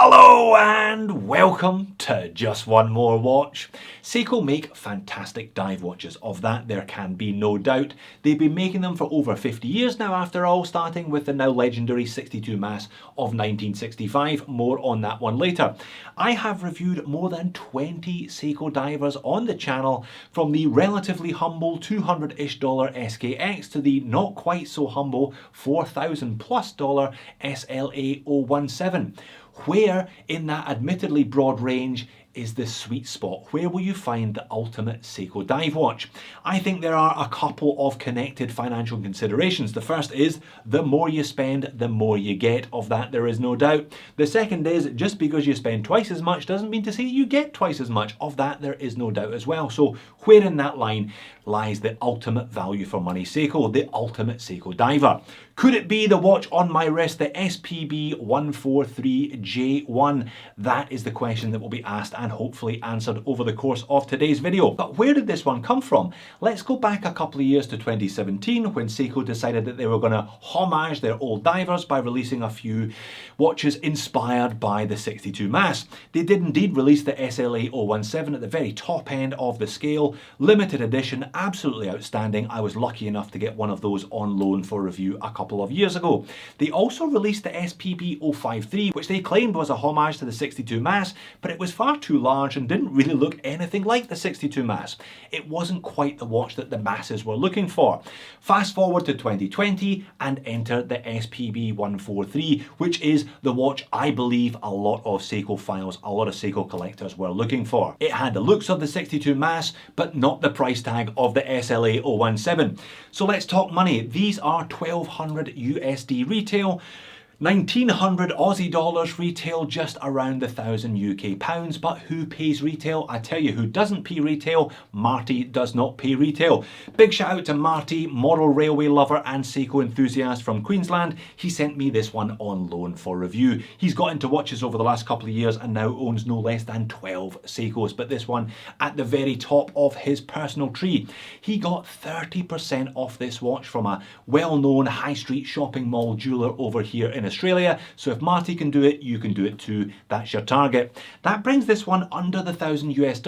Hello and welcome to Just One More Watch. Seiko make fantastic dive watches, of that there can be no doubt. They've been making them for over 50 years now after all, starting with the now legendary 62 mass of 1965, more on that one later. I have reviewed more than 20 Seiko divers on the channel, from the relatively humble $200-ish SKX to the not quite so humble $4,000+ SLA017. Where in that admittedly broad range is the sweet spot? Where will you find the ultimate Seiko dive watch? I think there are a couple of connected financial considerations. The first is the more you spend, the more you get. Of that there is no doubt. The second is just because you spend twice as much doesn't mean to say you get twice as much. Of that there is no doubt as well. So where in that line lies the ultimate value for money Seiko, the ultimate Seiko diver? Could it be the watch on my wrist, the SPB143J1? That is the question that will be asked and hopefully answered over the course of today's video. But where did this one come from? Let's go back a couple of years to 2017 when Seiko decided that they were going to homage their old divers by releasing a few watches inspired by the 62 mass. They did indeed release the SLA017 at the very top end of the scale, limited edition, absolutely outstanding. I was lucky enough to get one of those on loan for review a couple of years ago. They also released the SPB143, which they claimed was a homage to the 62 mass, but it was far too large and didn't really look anything like the 62 mass. It wasn't quite the watch that the masses were looking for. Fast forward to 2020 and enter the SPB143, which is the watch I believe a lot of Seiko files, a lot of Seiko collectors were looking for. It had the looks of the 62 mass, but not the price tag of the SLA017. So let's talk money. These are 1200 USD retail, 1900 Aussie dollars retail, just around 1,000 UK pounds. But who pays retail? I tell you who doesn't pay retail. Marty does not pay retail. Big shout out to Marty, model railway lover and Seiko enthusiast from Queensland. He sent me this one on loan for review. He's got into watches over the last couple of years and now owns no less than 12 Seikos, but this one at the very top of his personal tree. He got 30% off this watch from a well-known high street shopping mall jeweler over here in Australia. So if Marty can do it, you can do it too. That's your target. That brings this one under the $1,000 US.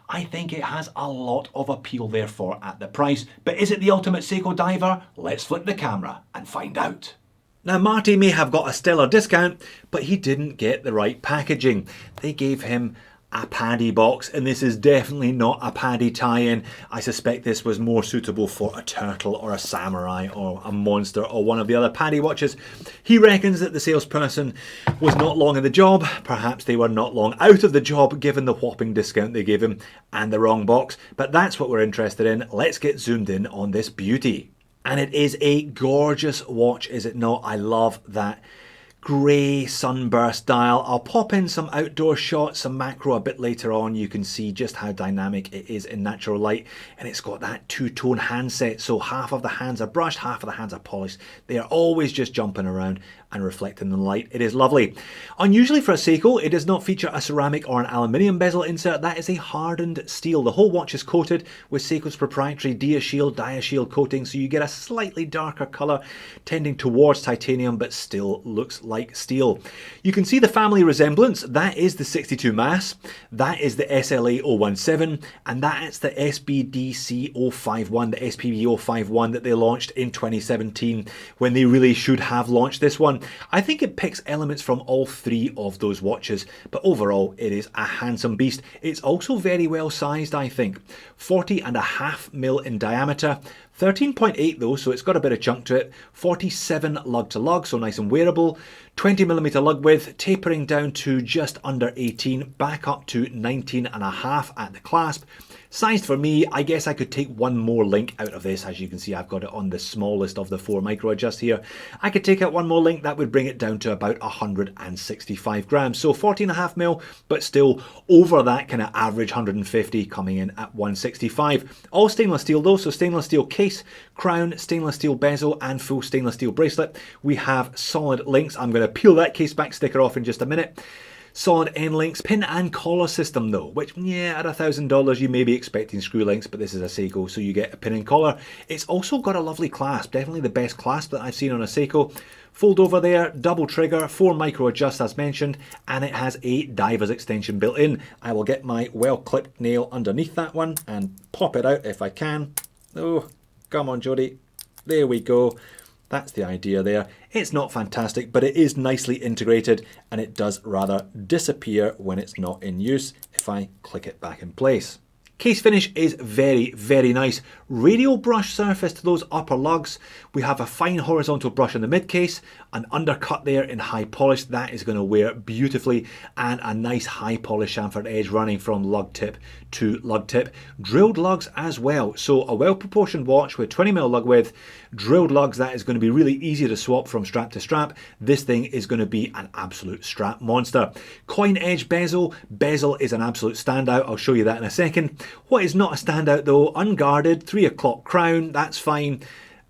I think it has a lot of appeal therefore at the price. But is it the ultimate Seiko diver? Let's flip the camera and find out. Now Marty may have got a stellar discount, but he didn't get the right packaging. They gave him a paddy box, and this is definitely not a paddy tie-in. I suspect this was more suitable for a turtle or a samurai or a monster or one of the other paddy watches. He reckons that the salesperson was not long in the job. Perhaps they were not long out of the job given the whopping discount they gave him and the wrong box. But that's what we're interested in. Let's get zoomed in on this beauty. And it is a gorgeous watch, is it not? I love that grey sunburst dial. I'll pop in some outdoor shots, some macro a bit later on. You can see just how dynamic it is in natural light, and it's got that two-tone handset, so half of the hands are brushed, half of the hands are polished. They are always just jumping around and reflecting the light. It is lovely. Unusually for a Seiko, it does not feature a ceramic or an aluminium bezel insert. That is a hardened steel. The whole watch is coated with Seiko's proprietary DiaShield coating, so you get a slightly darker colour tending towards titanium, but still looks like steel. You can see the family resemblance. That is the 62 mass, that is the SLA017, and that's the SBDC051, the SPB051 that they launched in 2017 when they really should have launched this one. I think it picks elements from all three of those watches, but overall it is a handsome beast. It's also very well sized, I think. 40.5mm in diameter, 13.8 though, so it's got a bit of chunk to it. 47 lug to lug, so nice and wearable. 20mm lug width, tapering down to just under 18, back up to 19.5 at the clasp. Sized for me, I guess I could take one more link out of this. As you can see, I've got it on the smallest of the 4 micro adjust here. I could take out one more link, that would bring it down to about 165 grams. So 14.5mm, but still over that kind of average 150, coming in at 165. All stainless steel though, so stainless steel case, crown, stainless steel bezel, and full stainless steel bracelet. We have solid links. I'm going to peel that case back sticker off in just a minute. Solid end links, pin and collar system though, which yeah, at $1,000 you may be expecting screw links, but this is a Seiko, so you get a pin and collar. It's also got a lovely clasp, definitely the best clasp that I've seen on a Seiko. Fold over there, double trigger, 4 micro adjust as mentioned, and it has a diver's extension built in. I will get my well clipped nail underneath that one and pop it out if I can. Oh, come on Jody, there we go. That's the idea there. It's not fantastic, but it is nicely integrated, and it does rather disappear when it's not in use if I click it back in place. Case finish is very, very nice. Radial brush surface to those upper lugs. We have a fine horizontal brush in the mid case, an undercut there in high polish. That is going to wear beautifully, and a nice high polish chamfered edge running from lug tip to lug tip. Drilled lugs as well. So a well proportioned watch with 20mm lug width, drilled lugs. That is going to be really easy to swap from strap to strap. This thing is going to be an absolute strap monster. Coin edge bezel. Bezel is an absolute standout. I'll show you that in a second. What is not a standout though, unguarded, 3 o'clock crown, that's fine.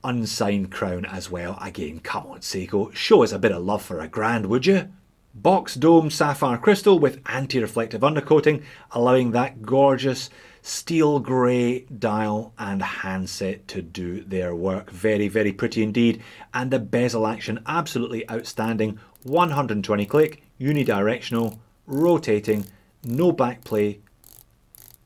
Unsigned crown as well. Again, come on Seiko, show us a bit of love for $1,000, would you? Box dome sapphire crystal with anti-reflective undercoating, allowing that gorgeous steel grey dial and handset to do their work. Very, very pretty indeed. And the bezel action, absolutely outstanding. 120 click, unidirectional, rotating, no back play,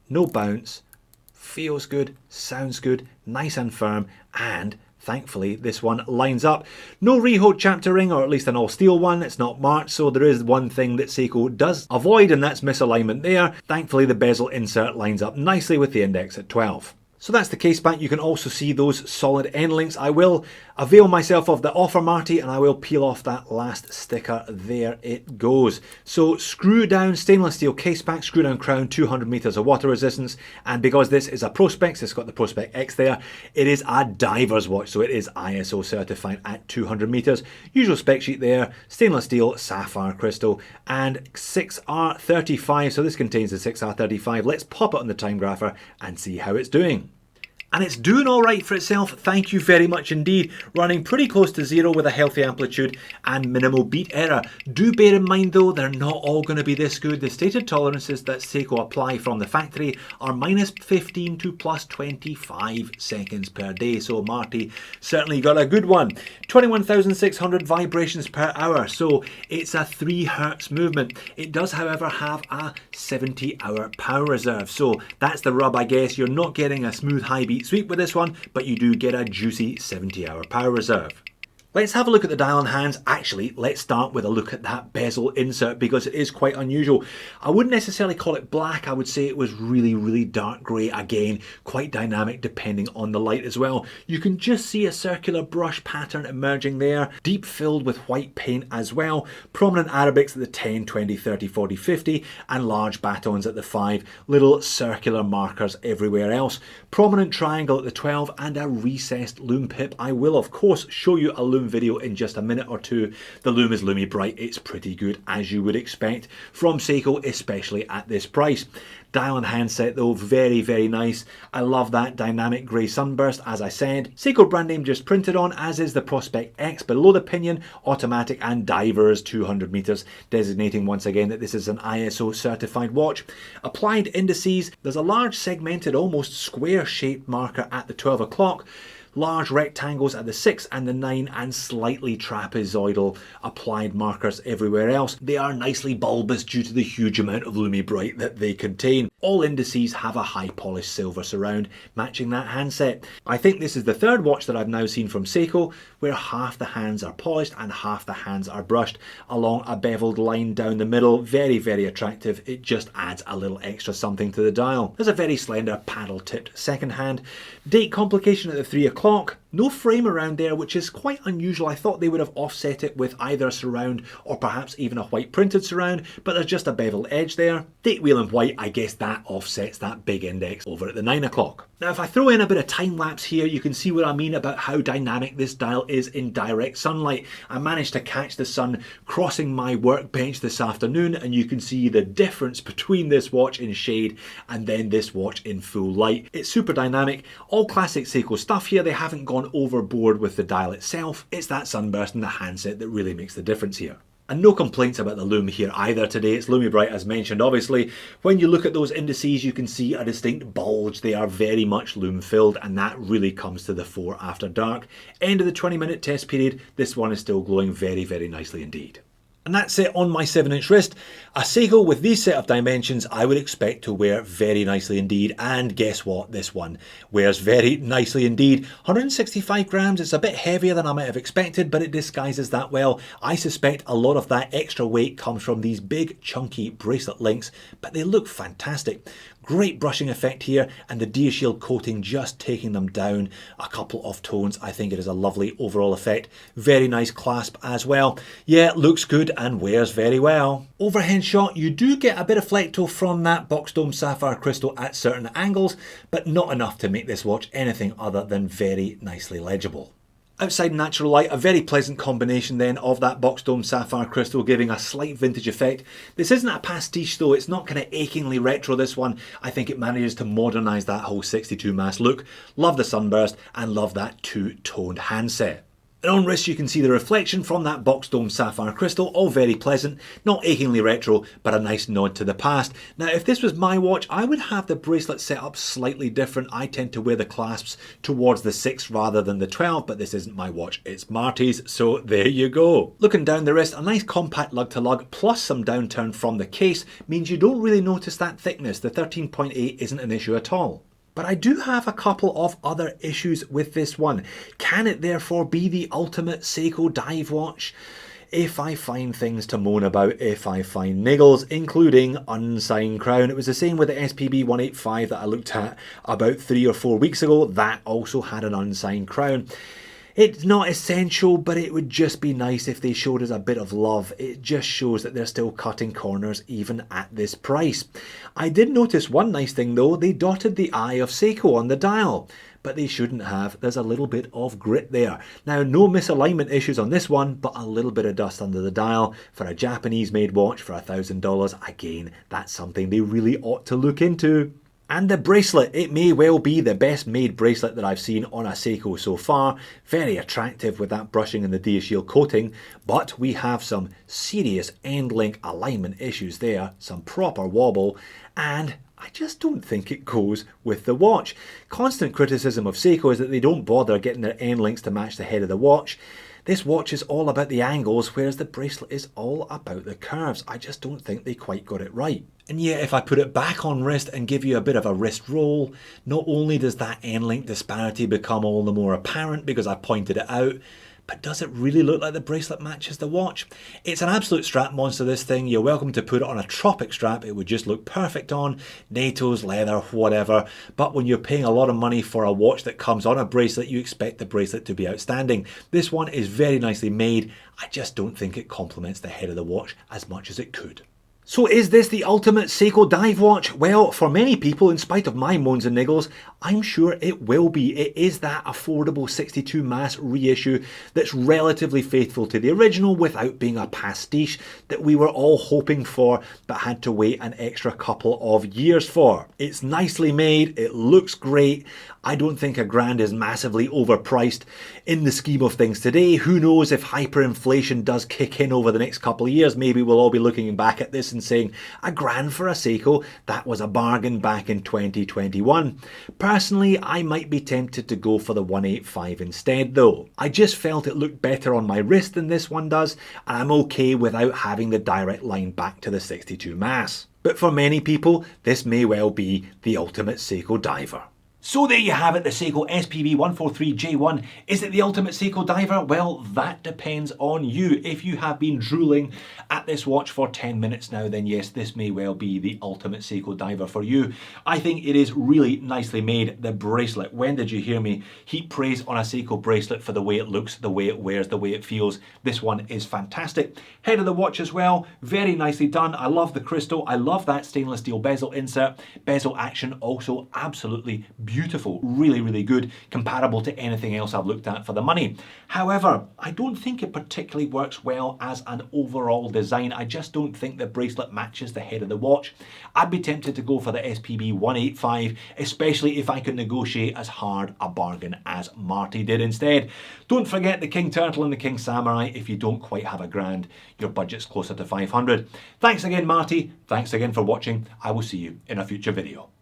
no bounce, feels good, sounds good, nice and firm, and thankfully this one lines up. No Riho chapter ring, or at least an all steel one. It's not March, so there is one thing that Seiko does avoid, and that's misalignment there. Thankfully the bezel insert lines up nicely with the index at 12. So that's the case back. You can also see those solid end links. I will avail myself of the offer, Marty, and I will peel off that last sticker. There it goes. So screw down stainless steel case back, screw down crown, 200 meters of water resistance. And because this is a Prospex, it's got the Prospex X there, it is a diver's watch. So it is ISO certified at 200 meters. Usual spec sheet there, stainless steel, sapphire crystal, and 6R35. So this contains the 6R35. Let's pop it on the time grapher and see how it's doing. And it's doing all right for itself, thank you very much indeed. Running pretty close to zero with a healthy amplitude and minimal beat error. Do bear in mind though, they're not all going to be this good. The stated tolerances that Seiko apply from the factory are -15 to +25 seconds per day. So Marty certainly got a good one. 21,600 vibrations per hour, so it's a 3 Hertz movement. It does however have a 70-hour power reserve, so that's the rub I guess. You're not getting a smooth high beat sweep with this one, but you do get a juicy 70-hour power reserve. Let's have a look at the dial and hands. Actually, let's start with a look at that bezel insert because it is quite unusual. I wouldn't necessarily call it black. I would say it was really, really dark grey. Again, quite dynamic depending on the light as well. You can just see a circular brush pattern emerging there, deep filled with white paint as well. Prominent Arabics at the 10, 20, 30, 40, 50, and large batons at the 5. Little circular markers everywhere else. Prominent triangle at the 12 and a recessed Lume pip. I will, of course, show you a Lume video in just a minute or two. The Lume is Lume Bright. It's pretty good as you would expect from Seiko, especially at this price. Dial and handset though, very, very nice. I love that dynamic grey sunburst, as I said. Seiko brand name just printed on, as is the Prospex X below the pinion, automatic and divers 200 meters, designating once again that this is an ISO certified watch. Applied indices, there's a large segmented, almost square shaped marker at the 12 o'clock. Large rectangles at the 6 and the 9, and slightly trapezoidal applied markers everywhere else. They are nicely bulbous due to the huge amount of Lume Bright that they contain. All indices have a high polished silver surround, matching that handset. I think this is the third watch that I've now seen from Seiko where half the hands are polished and half the hands are brushed along a beveled line down the middle. Very, very attractive. It just adds a little extra something to the dial. There's a very slender paddle tipped second hand. Date complication at the 3 o'clock. No frame around there, which is quite unusual. I thought they would have offset it with either a surround or perhaps even a white printed surround, but there's just a beveled edge there. Date wheel in white, I guess that offsets that big index over at the 9 o'clock. Now if I throw in a bit of time lapse here, you can see what I mean about how dynamic this dial is in direct sunlight. I managed to catch the sun crossing my workbench this afternoon, and you can see the difference between this watch in shade and then this watch in full light. It's super dynamic, all classic Seiko stuff here. They haven't gone overboard with the dial itself. It's that sunburst and the handset that really makes the difference here. And no complaints about the Lume here either today. It's Lume Bright as mentioned, obviously. When you look at those indices, you can see a distinct bulge. They are very much Lume filled, and that really comes to the fore after dark. End of the 20-minute test period, this one is still glowing very, very nicely indeed. And that's it on my 7-inch wrist. A Seiko with these set of dimensions I would expect to wear very nicely indeed. And guess what? This one wears very nicely indeed. 165 grams, it's a bit heavier than I might have expected, but it disguises that well. I suspect a lot of that extra weight comes from these big chunky bracelet links, but they look fantastic. Great brushing effect here, and the DearShield coating just taking them down a couple of tones. I think it is a lovely overall effect. Very nice clasp as well. Yeah, it looks good and wears very well. Overhead shot, you do get a bit of flecto from that box dome sapphire crystal at certain angles, but not enough to make this watch anything other than very nicely legible. Outside natural light, a very pleasant combination then of that box dome sapphire crystal giving a slight vintage effect. This isn't a pastiche though, it's not kind of achingly retro, this one. I think it manages to modernise that whole 62 mass look. Love the sunburst and love that two-toned handset. And on wrist you can see the reflection from that box dome sapphire crystal, all very pleasant, not achingly retro, but a nice nod to the past. Now if this was my watch, I would have the bracelet set up slightly different. I tend to wear the clasps towards the 6 rather than the 12, but this isn't my watch, it's Marty's, so there you go. Looking down the wrist, a nice compact lug to lug plus some downturn from the case means you don't really notice that thickness. The 13.8 isn't an issue at all. But I do have a couple of other issues with this one. Can it therefore be the ultimate Seiko dive watch? If I find things to moan about, if I find niggles, including unsigned crown. It was the same with the SPB143 that I looked at about 3 or 4 weeks ago. That also had an unsigned crown. It's not essential, but it would just be nice if they showed us a bit of love. It just shows that they're still cutting corners even at this price. I did notice one nice thing though, they dotted the eye of Seiko on the dial, but they shouldn't have. There's a little bit of grit there. Now, no misalignment issues on this one, but a little bit of dust under the dial. For a Japanese made watch for $1,000, again, that's something they really ought to look into. And the bracelet, it may well be the best made bracelet that I've seen on a Seiko so far. Very attractive with that brushing and the DearShield coating, but we have some serious end link alignment issues there, some proper wobble, and I just don't think it goes with the watch. Constant criticism of Seiko is that they don't bother getting their end links to match the head of the watch. This watch is all about the angles, whereas the bracelet is all about the curves. I just don't think they quite got it right. And yet, if I put it back on wrist and give you a bit of a wrist roll, not only does that end link disparity become all the more apparent because I pointed it out, but does it really look like the bracelet matches the watch? It's an absolute strap monster, this thing. You're welcome to put it on a tropic strap. It would just look perfect on NATO's, leather, whatever. But when you're paying a lot of money for a watch that comes on a bracelet, you expect the bracelet to be outstanding. This one is very nicely made. I just don't think it complements the head of the watch as much as it could. So is this the ultimate Seiko dive watch? Well, for many people, in spite of my moans and niggles, I'm sure it will be. It is that affordable 62 mass reissue that's relatively faithful to the original without being a pastiche that we were all hoping for but had to wait an extra couple of years for. It's nicely made, it looks great. I don't think $1,000 is massively overpriced in the scheme of things today. Who knows if hyperinflation does kick in over the next couple of years? Maybe we'll all be looking back at this and saying $1,000 for a Seiko, that was a bargain back in 2021. Personally, I might be tempted to go for the 185 instead though. I just felt it looked better on my wrist than this one does, and I'm okay without having the direct line back to the 62 mass. But for many people, this may well be the ultimate Seiko diver. So there you have it, the Seiko SPB143J1. Is it the ultimate Seiko diver? Well, that depends on you. If you have been drooling at this watch for 10 minutes now, then yes, this may well be the ultimate Seiko diver for you. I think it is really nicely made. The bracelet, when did you hear me heap praise on a Seiko bracelet for the way it looks, the way it wears, the way it feels? This one is fantastic. Head of the watch as well, very nicely done. I love the crystal. I love that stainless steel bezel insert. Bezel action also absolutely beautiful. beautiful, really, really good, comparable to anything else I've looked at for the money. However, I don't think it particularly works well as an overall design. I just don't think the bracelet matches the head of the watch. I'd be tempted to go for the SPB185, especially if I could negotiate as hard a bargain as Marty did instead. Don't forget the King Turtle and the King Samurai. If you don't quite have a grand, your budget's closer to 500. Thanks again, Marty. Thanks again for watching. I will see you in a future video.